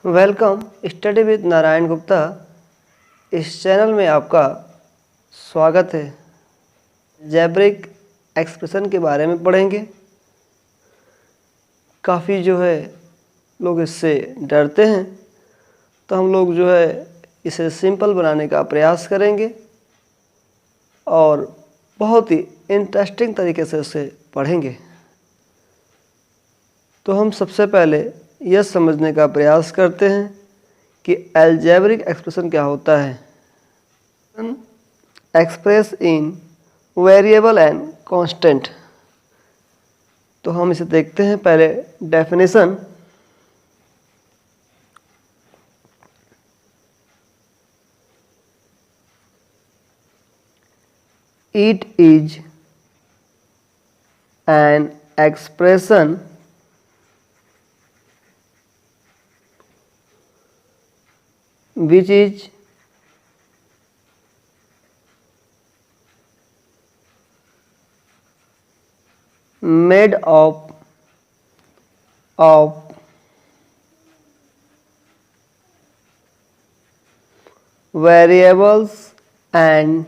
Welcome study with Narayan Gupta. इस channel में आपका स्वागत है। अलजेब्रिक एक्सप्रेशन के बारे में पढ़ेंगे। काफ़ी लोग इससे डरते हैं, तो हम लोग इसे सिंपल बनाने का प्रयास करेंगे और बहुत ही इंटरेस्टिंग तरीके से इसे पढ़ेंगे। तो हम सबसे पहले यह समझने का प्रयास करते हैं कि अलजेब्रिक एक्सप्रेशन क्या होता है। Express in variable and constant. तो हम इसे देखते हैं। पहले definition. It is an expression which is made of variables and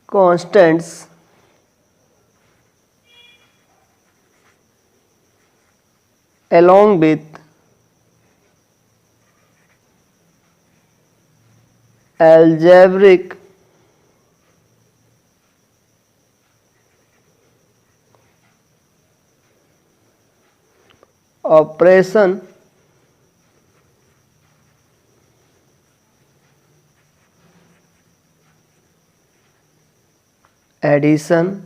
constants along with algebraic operation addition,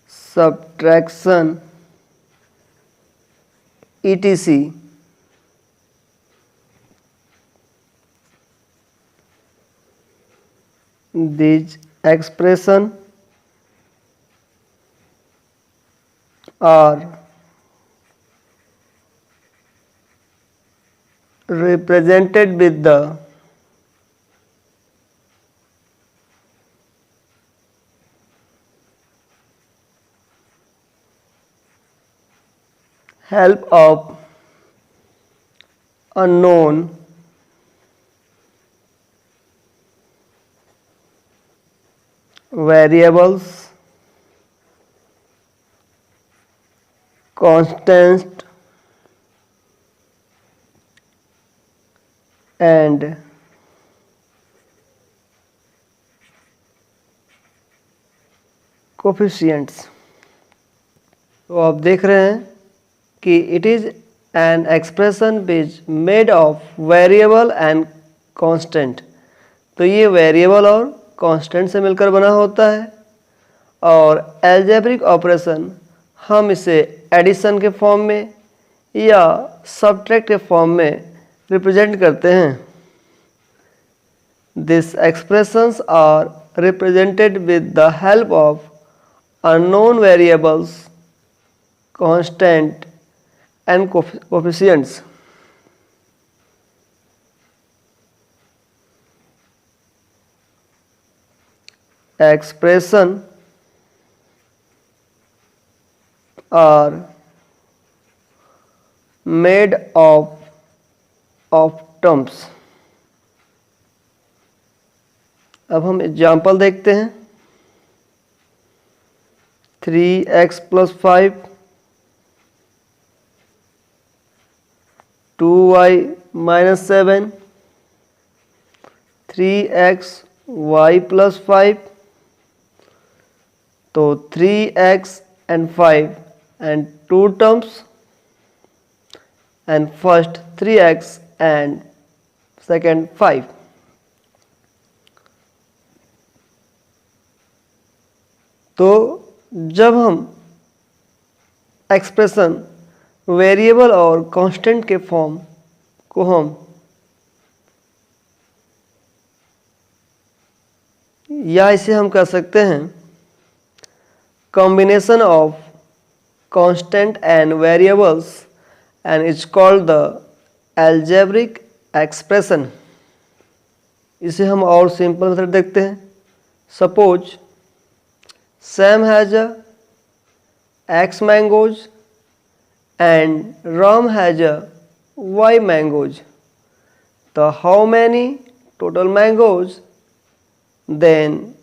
subtraction, etc. These expressions are represented with the help of unknown variables, constants and coefficients. तो आप देख रहे हैं कि it is an expression which made of variable and constant. तो ये variable और constant से मिलकर बना होता है। और अलजेब्रिक ऑपरेशन हम इसे एडिशन के फॉर्म में या सब्ट्रैक्ट के फॉर्म में रिप्रेजेंट करते हैं। This expressions are represented with the help of unknown variables, constant and coefficients. Expression are made of terms. अब हम एग्जाम्पल देखते हैं। 3x plus 5, 2y minus 7, 3x y plus 5। तो 3x and 5 and 2 terms, and first 3x and second 5। तो जब हम expression variable और constant के फॉर्म को हम या इसे हम कह सकते हैं combination of constant and variables and it's called the algebraic expression. इसे हम और सिंपल मेथड देखते हैं। Suppose Sam has a X mangoes and Ram has a Y mangoes. So how many total mangoes? Then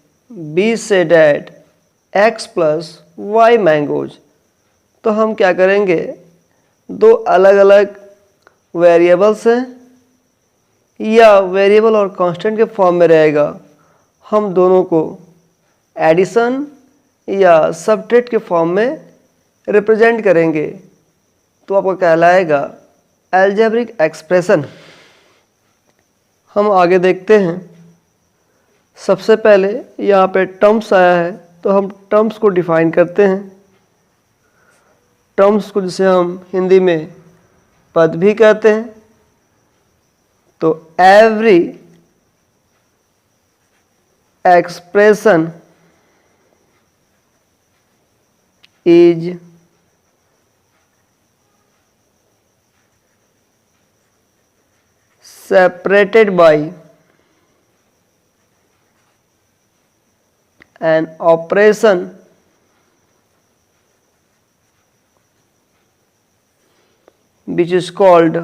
B said that X plus Y mangoes. तो हम क्या करेंगे, दो अलग अलग वेरिएबल्स हैं या वेरिएबल और कांस्टेंट के फॉर्म में रहेगा, हम दोनों को एडिशन या सबट्रैक्ट के फॉर्म में रिप्रेजेंट करेंगे, तो आपका कहलाएगा अलजेब्रिक एक्सप्रेशन। हम आगे देखते हैं। सबसे पहले यहाँ पे टर्म्स आया है, तो हम टर्म्स को डिफाइन करते हैं। टर्म्स को जिसे हम हिंदी में पद भी कहते हैं। तो every expression is separated by an operation which is called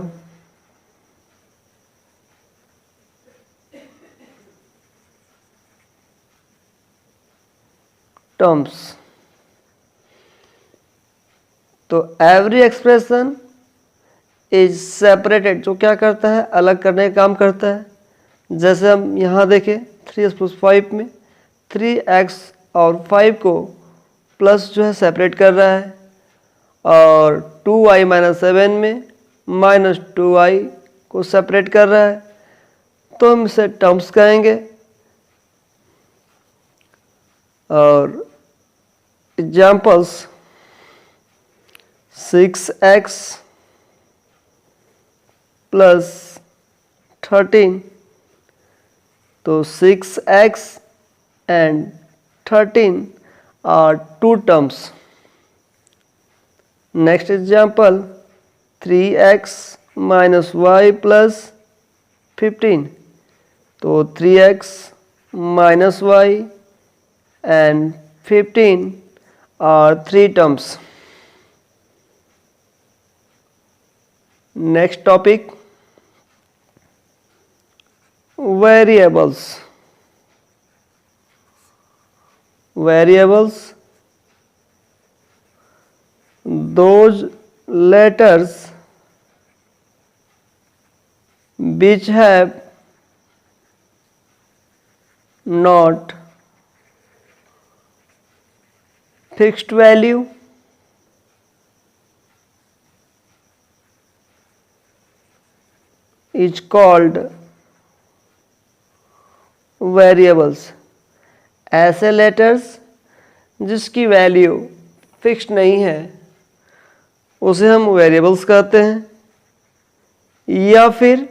terms। तो every expression इज सेपरेटेड, जो क्या करता है, अलग करने का काम करता है। जैसे हम यहाँ देखें 3x+5 में 3x और 5 को प्लस जो है सेपरेट कर रहा है, और 2y-7 में -2y को सेपरेट कर रहा है, तो हम इसे टर्म्स कहेंगे। और एग्जाम्पल्स 6x प्लस 13, तो 6x and 13 are two terms। Next example 3x minus y plus 15, तो 3x minus y and 15 are three terms। Next topic, variables। Variables, those letters which have not fixed value is called variables. ऐसे letters जिसकी value fixed नहीं है उसे हम variables कहते हैं। या फिर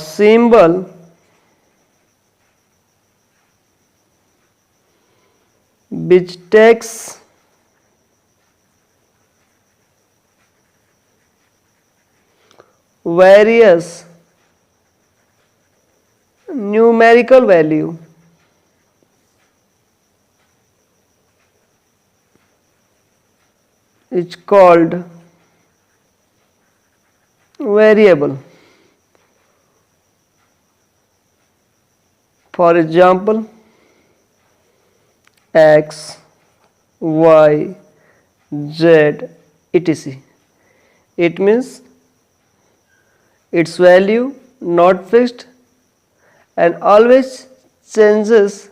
symbol which takes various numerical value is called variable। For example, x, y, z, etc. It means its value not fixed and always changes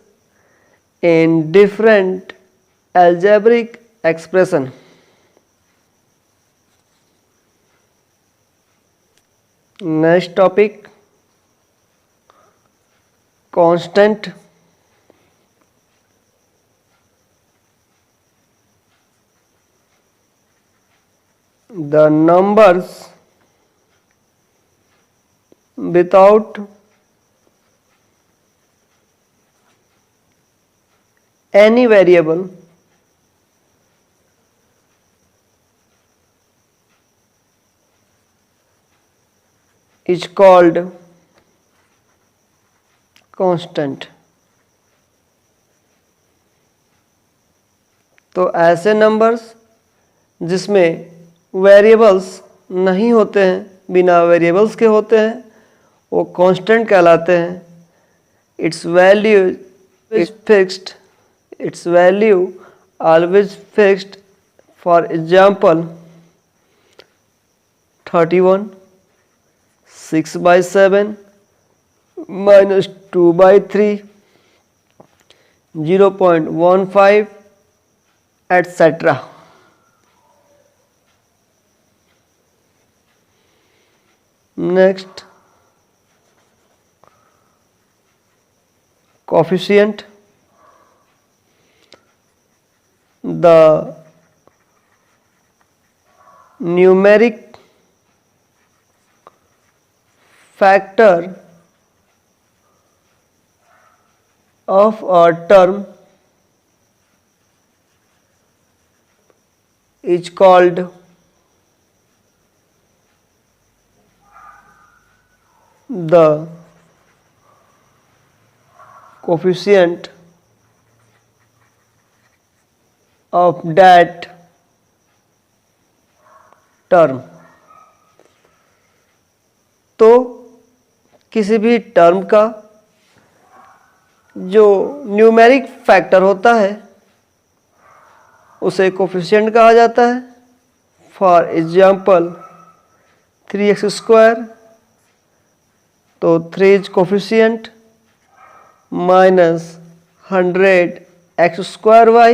in different algebraic expression। Next topic, constant। The numbers without any variable is called constant। तो ऐसे numbers जिसमें variables नहीं होते हैं, बिना variables के होते हैं, वो कांस्टेंट कहलाते हैं. It's value is fixed, it's value always fixed. For example, 31 6/7 minus 2/3 0.15 etc. Next, coefficient. The numeric factor of a term is called the coefficient of that term. तो किसी भी टर्म का जो न्यूमेरिक फैक्टर होता है उसे कोफिशिएंट कहा जाता है. फॉर एग्जाम्पल 3x², तो 3 is coefficient minus 100x² y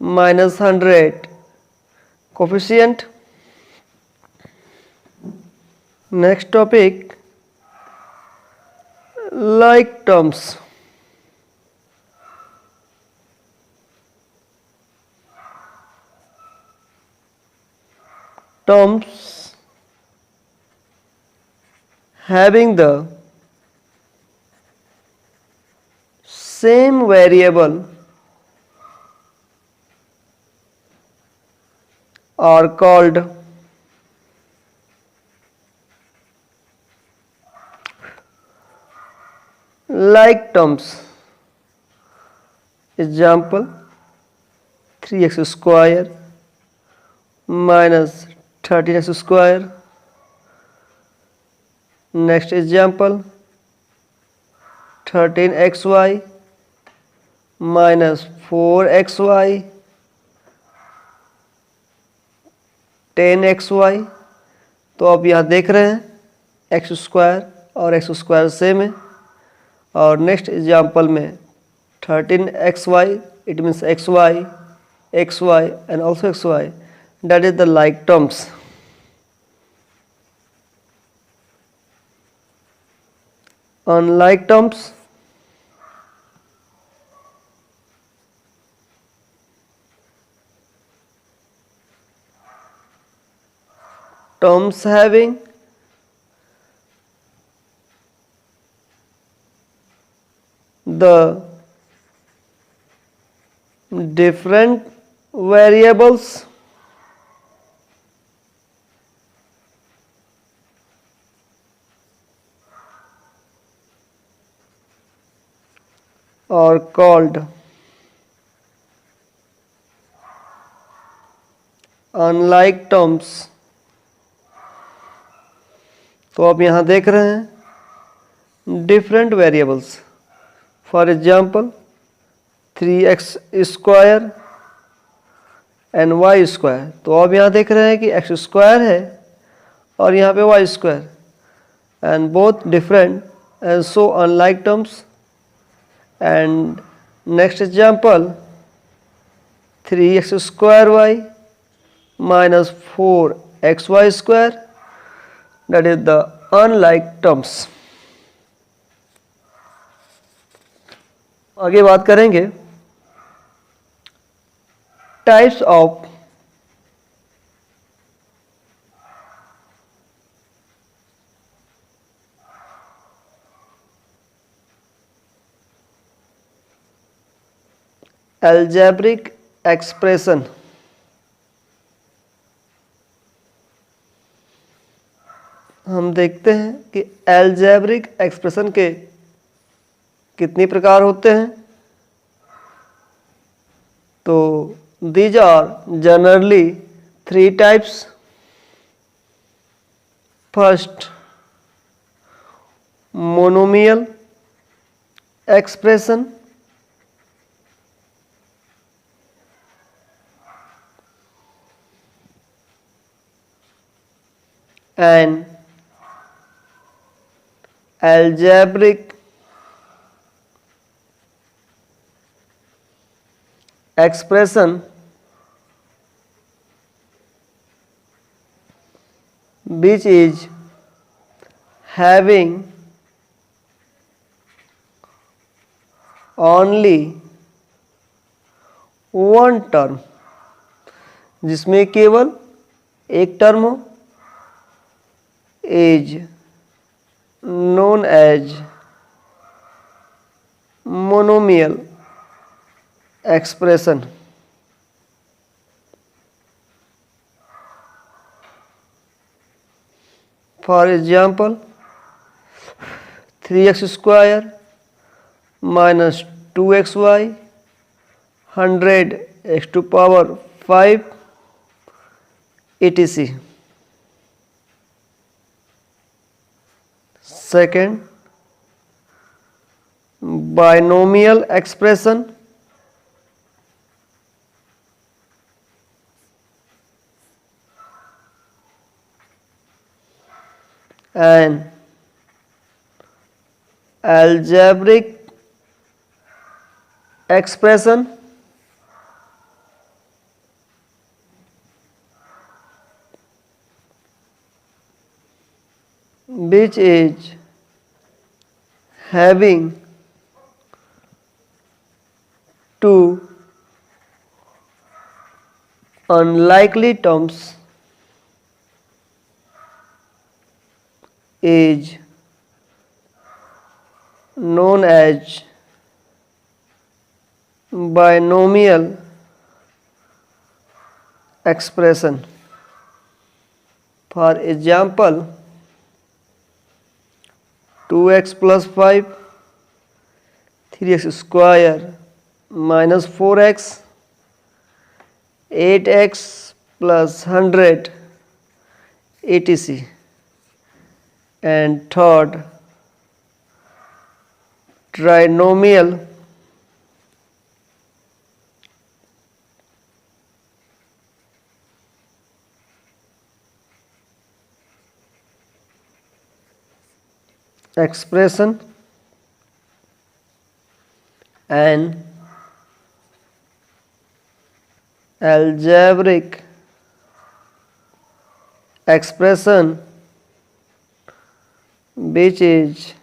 minus 100 coefficient. Next topic, like terms. Terms having the same variable are called like terms. Example 3x² minus 13x². Next example 13xy minus 4xy 10xy. तो आप यहाँ देख रहे हैं x² और x² same है. और next example में 13xy, it means xy, xy and also xy, that is the like terms. Unlike terms, terms having the different variables are called unlike terms. तो आप यहाँ देख रहे हैं different variables. For example 3x² and y². तो आप यहाँ देख रहे हैं कि x² है और यहाँ पे y², and both different and so unlike terms. And next example 3x² y minus 4xy², that is the unlike terms. आगे बात करेंगे टाइप्स ऑफ अलजेब्रिक एक्सप्रेशन. हम देखते हैं कि अलजेब्रिक एक्सप्रेशन के कितने प्रकार होते हैं. तो these are generally three types. First, monomial expression, and algebraic expression which is having only one term, जिसमें केवल एक टर्म हो, is known as monomial expression. For example, 3x square minus 2xy 100 x to power 5 etc. Second, binomial expression, and algebraic expression which is having two unlikely terms is known as binomial expression. For example, 2x plus 5, 3x square minus 4x, 8x plus 100 etc. And third, trinomial expression and algebraic expression which is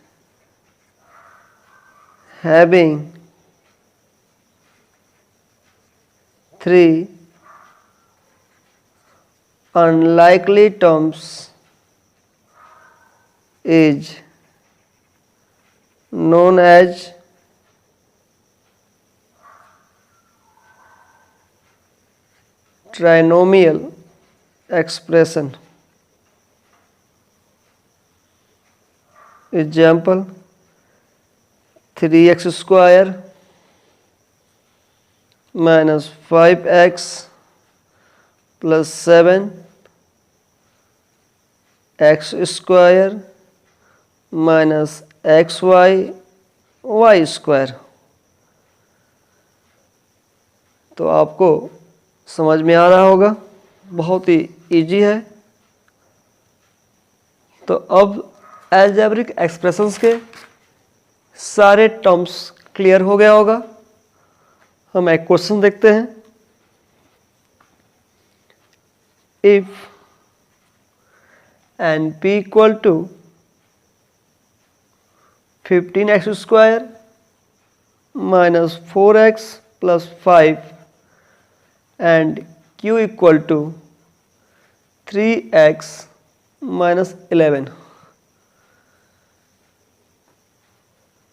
having three unlikely terms is known as trinomial expression. Example, 3x square minus 5x plus 7 x square minus xy y square. तो आपको समझ में आ रहा होगा, बहुत ही easy है। तो अब अलजेब्रिक एक्सप्रेशंस के सारे टर्म्स क्लियर हो गया होगा। हम एक क्वेश्चन देखते हैं। If an p equal to 15x square minus 4x plus 5 and q equal to 3x minus 11,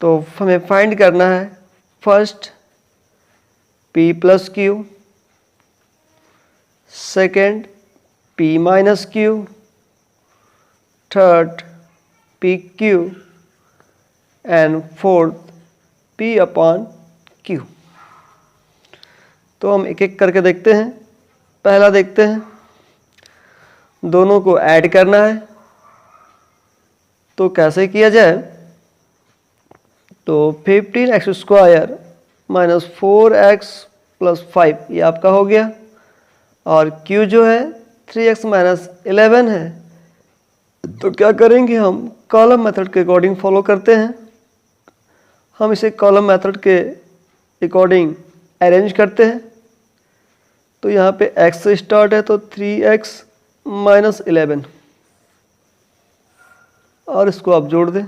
तो हमें फाइंड करना है first p plus q, second p minus q, third p q and fourth p upon q। तो हम एक एक करके देखते हैं। पहला देखते हैं, दोनों को ऐड करना है। तो कैसे किया जाए? तो 15x² माइनस 4x प्लस 5 ये आपका हो गया, और q जो है 3x माइनस 11 है। तो क्या करेंगे, हम कॉलम मेथड के अकॉर्डिंग फॉलो करते हैं। हम इसे कॉलम मेथड के अकॉर्डिंग अरेंज करते हैं। तो यहाँ पे x से स्टार्ट है तो 3x माइनस 11, और इसको आप जोड़ दें।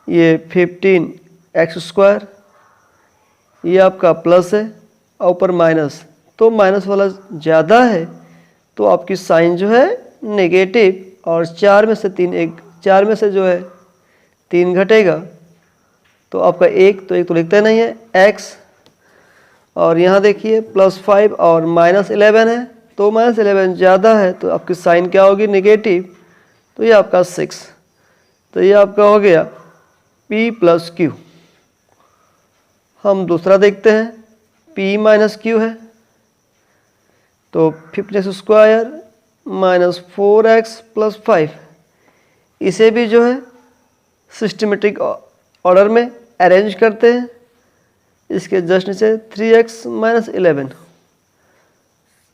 ये 15x², ये आपका प्लस है और ऊपर माइनस, तो माइनस वाला ज़्यादा है तो आपकी साइन जो है नेगेटिव, और 4 में से 3 4 में से जो है 3 घटेगा तो आपका 1 तो लिखते नहीं है x। और यहाँ देखिए +5 और -11 है, तो -11 ज़्यादा है तो आपकी साइन क्या होगी, नेगेटिव। तो ये आपका 6, तो ये आपका हो गया p प्लस q। हम दूसरा देखते हैं, p माइनस q है। तो 15x² माइनस 4x प्लस 5, इसे भी जो है सिस्टमेटिक ऑर्डर में अरेंज करते हैं। इसके जस्ट नीचे 3x माइनस 11।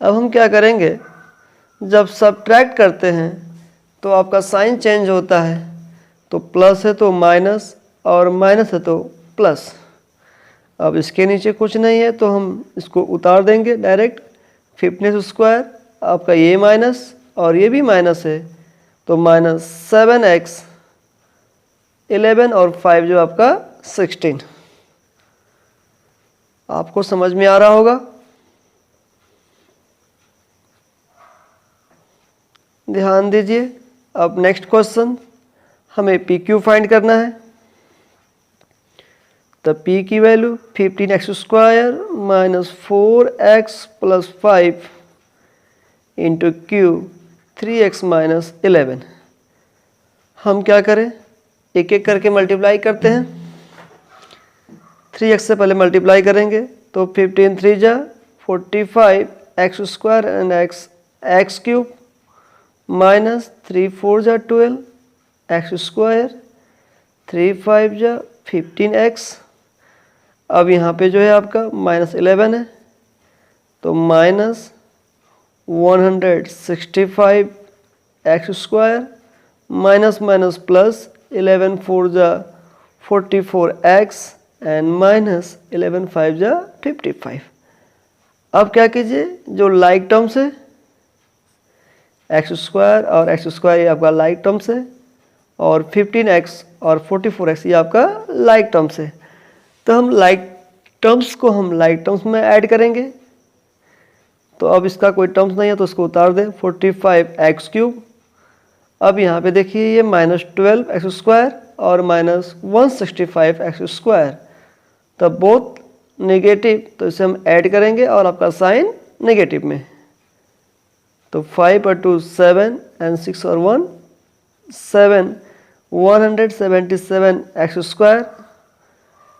अब हम क्या करेंगे, जब सब्ट्रैक्ट करते हैं तो आपका साइन चेंज होता है। तो प्लस है तो माइनस, और माइनस है तो प्लस। अब इसके नीचे कुछ नहीं है तो हम इसको उतार देंगे डायरेक्ट। 15x² आपका ये माइनस और ये भी माइनस है, तो माइनस 7x 11 और 5 जो आपका 16। आपको समझ में आ रहा होगा। ध्यान दीजिए। अब नेक्स्ट क्वेश्चन, हमें PQ फाइंड करना है। तो P की value 15x² minus 4x plus 5 into Q 3x minus 11। हम क्या करें, एक एक करके मल्टीप्लाई करते हैं। 3x से पहले मल्टीप्लाई करेंगे तो 15 3 जा 45 x² एंड x³ माइनस 3 4 जा 12 x², 3 5 जा 15x। अब यहाँ पे जो है आपका -11 है, तो minus 165 x² minus minus plus 11 4 जा 44x एंड माइनस 11 5 जा 55। अब क्या कीजिए, जो लाइक टर्म्स है x² और x² ये आपका लाइक टर्म्स है, और 15x और 44x ये आपका लाइक टर्म्स है। तो हम लाइक टर्म्स को हम लाइक टर्म्स में ऐड करेंगे। तो अब इसका कोई टर्म्स नहीं है तो इसको उतार दें। 45x³। अब यहाँ पे देखिए ये -12x² और -165x², तब बोथ नेगेटिव, तो इसे हम ऐड करेंगे और आपका साइन नेगेटिव में। तो 5 और 2 7 एंड 6 और 1 7, 177x²।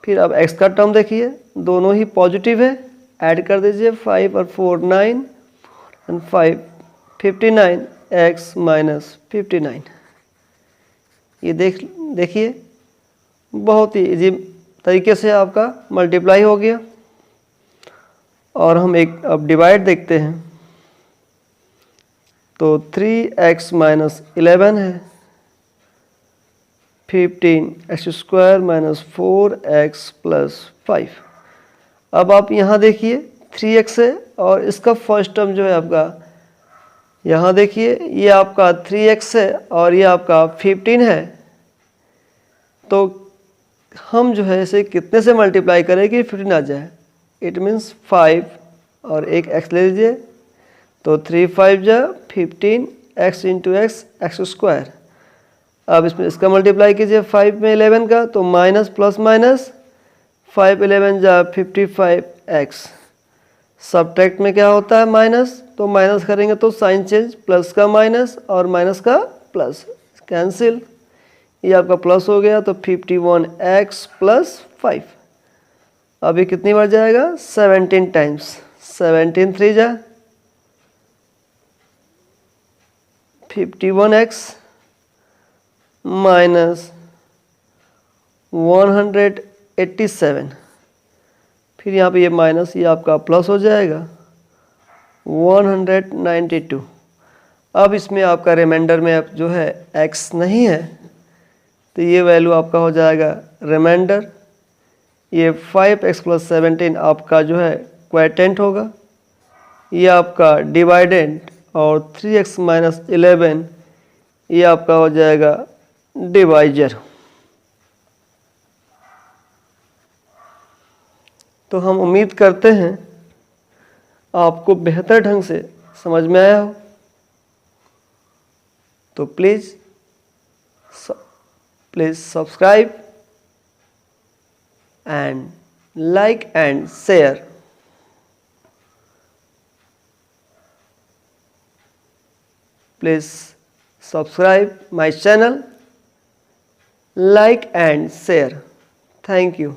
फिर अब x का टर्म देखिए, दोनों ही पॉजिटिव है, ऐड कर दीजिए। 5 और 4 9 एंड 5 59x माइनस 59। ये देखिए बहुत ही इजी तरीके से आपका मल्टीप्लाई हो गया। और हम एक अब डिवाइड देखते हैं। तो 3x माइनस 11 है, 15x² माइनस 4x प्लस 5। अब आप यहाँ देखिए 3x है और इसका फर्स्ट टर्म जो है आपका, यहाँ देखिए ये आपका 3x है और ये आपका 15 है। तो हम जो है इसे कितने से मल्टीप्लाई करें कि 15 आ जाए। इट मीन्स 5 और एक x ले लीजिए, तो 3 5 जा 15 x इंटू एक्स x²। अब इसमें इसका मल्टीप्लाई कीजिए 5 में 11 का, तो माइनस प्लस माइनस 5 11 जा 55x। सब्ट्रैक्ट में क्या होता है माइनस, तो माइनस करेंगे तो साइन चेंज, प्लस का माइनस और माइनस का प्लस कैंसिल, ये आपका प्लस हो गया। तो 51x प्लस 5। अब ये कितनी बार जाएगा? 17 टाइम्स। 17 3 जा 51x माइनस 187, फिर यहाँ पे ये माइनस, ये आपका प्लस हो जाएगा 192। अब इसमें आपका रिमाइंडर में अब जो है x नहीं है, तो ये वैल्यू आपका हो जाएगा रिमाइंडर। ये 5x प्लस 17 आपका जो है क्वोटिएंट होगा, ये आपका डिवाइडेंट, और 3x माइनस 11 ये आपका हो जाएगा डिवाइजर। तो हम उम्मीद करते हैं आपको बेहतर ढंग से समझ में आया हो। तो please subscribe and like and share. Please subscribe my channel, like and share. Thank you.